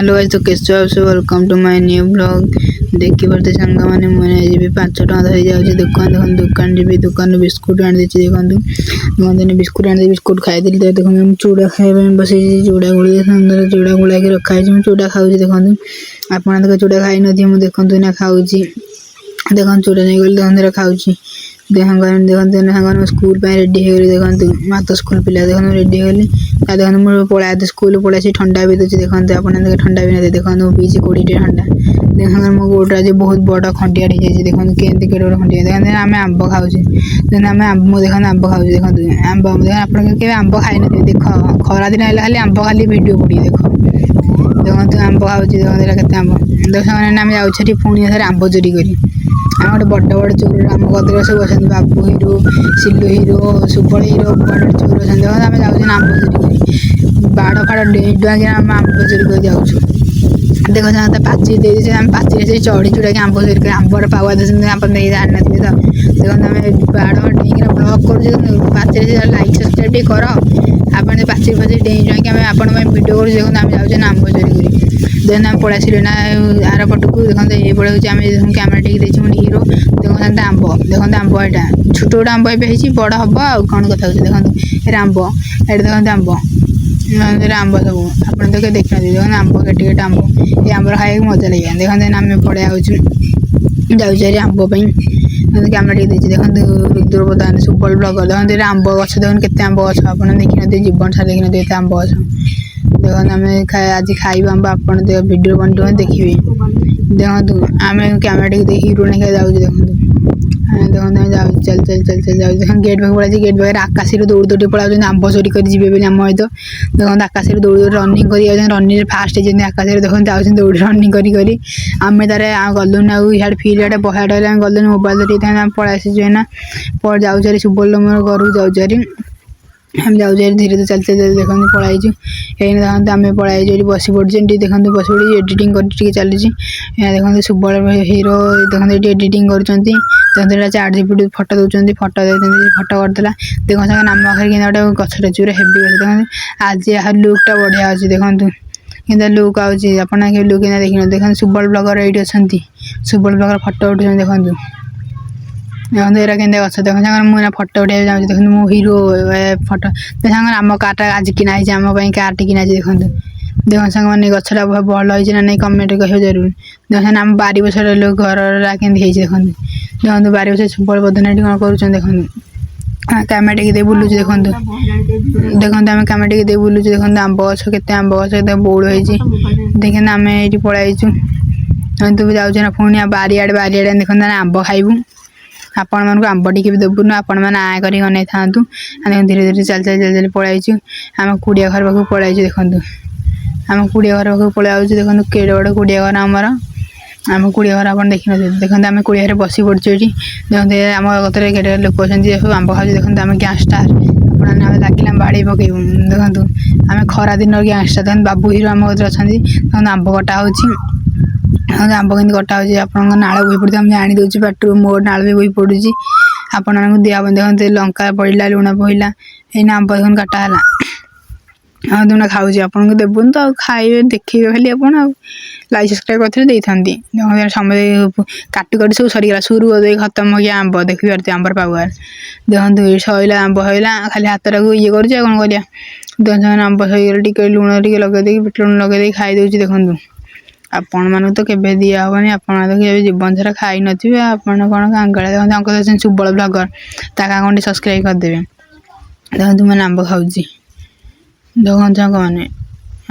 Hello guys, तो कैसे हो आप सब। Welcome to my new blog. देखी पारे सांग मैंने मुझे 5 टका धरी जाऊँगी दुकान देखो दुकान जी दुकान बिस्कुट आनी देखते बिस्कुट आनी बिस्कुट खाई देखो चूड़ा खाଇବା बस चूड़ा गुड़ी सुंदर चूड़ा गुड़ा रखाई चूड़ा खाऊँ देखो आप चूड़ा खाई न देखो ना खाऊँ देखो चूड़ा नहीं गली देखो खाऊँ देखो स्कूल रेडी हो देखो मात स्कूल पिला देखो रेडी होली देखो मुझे पढ़ा स्कूल पढ़ाई ठंडा भी दूसरी देखो आप ठंडा भी नहीं देखो पीछे 20 ठंडा देखो मो गोट आज बहुत बड़ा खंडिया देखो केमती केटे बड़ा खंडिया देखो आम आंब खाऊँ आम आंब देखो आंब खाऊँ देखो आंब आप आंब खाई न देख खरा दिन है खाली आंब खाली भिड पड़ी देख देखो आंब खाऊँ देखो के आंब देख आम जाऊँ पुणी थे आंब चोरी करी आम गोटे बड़ बड़ चोर आम गदर सब अच्छा बाबू हिरो सिलु हिरो सुबल हिरो बड़ चोर अच्छा देखो आम जाऊँ आंब चोरी कर बाड़ फाड़ डे डुआक आम आंब चोरी कर जाऊँ देखो जहाँ पाचि दे आम पाचि से चढ़ी चुड़ा आंब चोरी कर आंबर पावा दे आप जान थे तो देखो आम बाड़ डेक ब्लग कर पाचि से लाइक सब्सक्राइब कर आप पाचि पाचि डे जाकि आपण भिडियो कर देखो आम जाऊँ आंब चोरी कर देखो आम पड़ा ना आर पटक देखो ये पड़े हूँ कैमेरा टेक हिरो देखो आंब देखो आंब यहाँ छोट छोट आंब ए बड़ हम आउ कौन कथा देखो आंब ये देखो आंब आंब सब आप देखिए देखो आंब केटे आंब ये आंब खाई मजा लगे देखो आम पड़े जाऊँ आंब कैमेरा टे देखो रुद्र प्रधान सुबल ब्लगर देखो आंब गछ देखो के आंब गछ आप देखी जीवन सारा देखी आंब गछ देखो आम आज खाइब आंब आप भिडियो बन देखिए देखो आम कैमेरा टे हिरो नहीं जाऊँ देखो देखो जाऊँ चल चल चल चल जाऊँ देखो गेट पाखे पड़ा गेट पाखे आकाश दौड़ दौड़ी पड़ा आंब चोरी कर जी आम तो देखो आकाश दौड़ दौड़ रनिंग कर रनिंग फास्ट आकाश देखो जाऊँ दौड़ रनिंग करी आम तार गलुन आउ इे फिल्ड आड़े बहाड़े गलुन मोबाइल धरी पड़ा आसीना जाऊँ सुबल मोर घर जाऊँ हम जाऊँ धीरे धीरे चल चल देखो पढ़ाई ये देखो आम पढ़ाई बस पड़ी देखो बस पड़ी एडिटिंग कर चली देखो सुबल हिरो देखो ये एडिटिंग कर चार्ट जीपीटी फटो दौरान फटो फटो करदेला देखो नाम आखिर गोटे गछटे चूरे हेवी देखो आज यार लुकटा बढ़िया अच्छे देखो कि लुक आऊँगी आप लुक देखिए देखो सुबल ब्लगर ये अच्छा सुबल ब्लगर फटो उठा देखो देखो ये के गछ देखो मुझे फटो उठा जाऊँ देखो मो हिरो फटो देखो आम कार आज किना आम कार किना देखो देखो सांग मैंने गछटा भल होना नहीं कमेंट कह जरूर देखो आम बारी बस लोग घर के देखो देखो बारी बस सुबल बदना कौन कर देखो कैमेरा टेक दे बुलूँ देखो देखो आम कैमेरा टेक दे बुलूँ देखो आंब गछ के आंब गछ बौड़ होती देखते आम ये पलैचु तू जाऊँ ना पुणी बारियाड़े देखो ना आंब खाइबू आपण मानक आंब टिके भी देवुन आपण मैंने आए कर अनै था धीरे धीरे चल चल चल चल पलैचु आम कुड़िया घर पाक पलैचु देखो आम कुड़िया घर पाक पलैस देखो केड़े बड़ कुड़िया घर आमर आम कुड़िया घर आप देखी न देखते आम कुड़िया घर बसी पड़े ये देखते आम गतरे केटे लोक अच्छे सब आंब खाऊ देखते आम गैंगस्टार आप लगे बाड़ी पकेबू देखो आम खरा दिन गैंगस्टार देखते बाबू हिरो आम गतरे अच्छा देखते आंब कटा हो आंब के कटा हो आप नाड़ बोई पड़े जाणी दूसरी पाटू मो नाड़ भी बोई पड़ू आपण दिया देखते लंका पड़ा लुण पड़ा ये आंब देखो काटा हाँ तुमने खाऊँ आपको देवुन तो खाइए देखिए खाली आप लाइक सब्सक्राइब करते देखते समझ काटि काटि सब सरीगला सुरु खत्म हो गया आंब देखी पारे आंबर पावर देखो सैला आंब सैला खाली हाथ टाक ये कर कौन करा देखो आंब सहीगला टे लुण टे लगे बिट लुण लगे खाई दूसरी देखूँ आपण मानक तो केवे दिया हेनी आपण तो केवे जीवन सारा खाई नथिबे आपण कौन कांगड़ा देखो सुबल ब्लगर ताकि सब्सक्राइब करदेवे देखो तुम आंब खाऊँ देखो सांग मैंने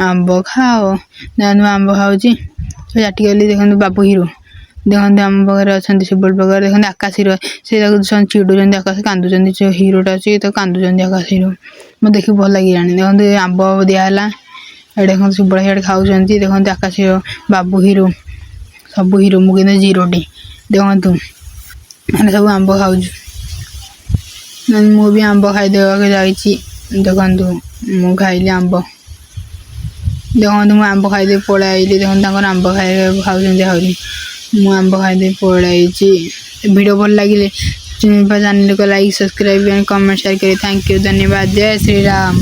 आंब खाओ देखो आंब खाऊँ चाटी गली देखो बाबू हिरो देखते आम पाखे अच्छा सुबल ब्लगर देखते आकाश हिरो से चिड़ुंट आकाश कांदुंट हिरोटा अच्छी तो कांदुंट आकाश हिरो मत देखिए भल लगे जानी देखते आंब दिहला ये देखो सुबल हियाड़े खाऊँ देखते आकाश हिरो बाबू हिरो सब हिरो मुझे जीरोटी देखु मैंने सब आंब खाऊँ मुझे आंब खाईदेवा जाइए देखु मु खाइली आंब देखो मुझे आंब खाईदे पलैली देखो आंब खाई खाऊँ मु आंब खाईदे पलैी वीडियो भल लगे चैनल को like subscribe and comment share करें। थैंक यू, धन्यवाद, जय श्री राम।